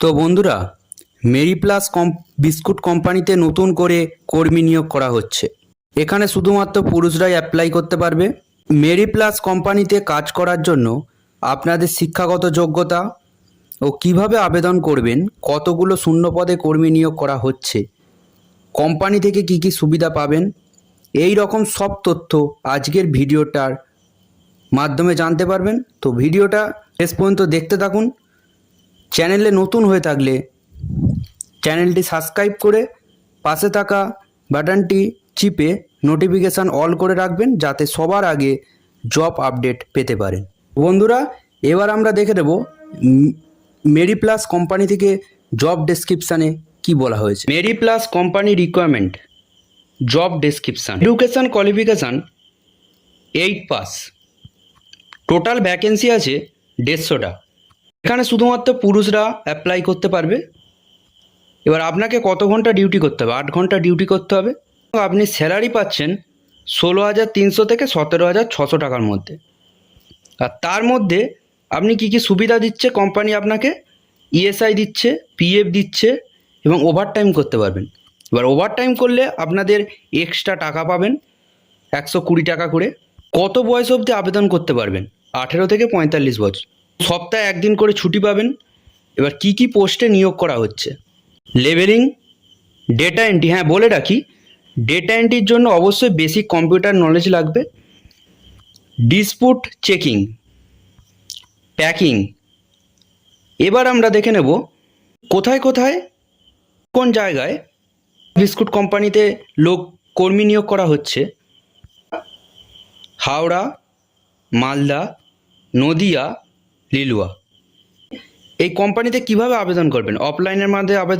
তো বন্ধুরা, Mary plus biscuit কোম্পানিতে নতুন করে কর্মী নিয়োগ করা হচ্ছে। এখানে শুধুমাত্র পুরুষরাই অ্যাপ্লাই করতে পারবে। মেরি প্লাস কোম্পানিতে কাজ করার জন্য আপনাদের শিক্ষাগত যোগ্যতা ও কিভাবে আবেদন করবেন, কতগুলো শূন্য পদে কর্মী নিয়োগ করা হচ্ছে, কোম্পানি থেকে কি কি সুবিধা পাবেন, এই রকম সব তথ্য আজকের ভিডিওটার মাধ্যমে জানতে পারবেন। তো ভিডিওটা শেষ পর্যন্ত দেখতে থাকুন। চ্যানেলে নতুন হয়ে থাকলে চ্যানেলটি সাবস্ক্রাইব করে পাশে থাকা বাটনটি চিপে নোটিফিকেশান অল করে রাখবেন, যাতে সবার আগে জব আপডেট পেতে পারেন। বন্ধুরা, এবার আমরা দেখে নেব মেরি প্লাস কোম্পানি থেকে জব ডেসক্রিপশানে কি বলা হয়েছে। Mary plus company requirement job description. Education qualification 8 pass. Total vacancy আছে 150টা। এখানে শুধুমাত্র পুরুষরা অ্যাপ্লাই করতে পারবে। এবার আপনাকে কত ঘন্টা ডিউটি করতে হবে? 8 ঘন্টা ডিউটি করতে হবে। আপনি স্যালারি পাচ্ছেন 16,300 থেকে 17,600 টাকার মধ্যে। আর তার মধ্যে আপনি কি কি সুবিধা দিচ্ছে কোম্পানি আপনাকে? ইএসআই দিচ্ছে, পিএফ দিচ্ছে এবং ওভারটাইম করতে পারবেন। এবার ওভারটাইম করলে আপনাদের এক্সট্রা টাকা পাবেন 120 টাকা করে। কত বয়স অবধি আবেদন করতে পারবেন? 18 থেকে 45 বছর। সপ্তাহে একদিন করে ছুটি পাবেন। এবার কি কি পোস্টে নিয়োগ করা হচ্ছে? Leveling, data entry. হ্যাঁ, বলে রাখি, ডেটা এন্ট্রির জন্য অবশ্যই বেসিক কম্পিউটার নলেজ লাগবে। Dispute checking, packing. এবার আমরা দেখে নেব কোথায় কোথায় কোন জায়গায় বিস্কুট কোম্পানিতে কর্মী নিয়োগ করা হচ্ছে। হাওড়া, মালদা, নদিয়া, লিলুয়া। এই কোম্পানিতে কিভাবে আবেদন করবেন? অফলাইনের মাধ্যমে আবেদন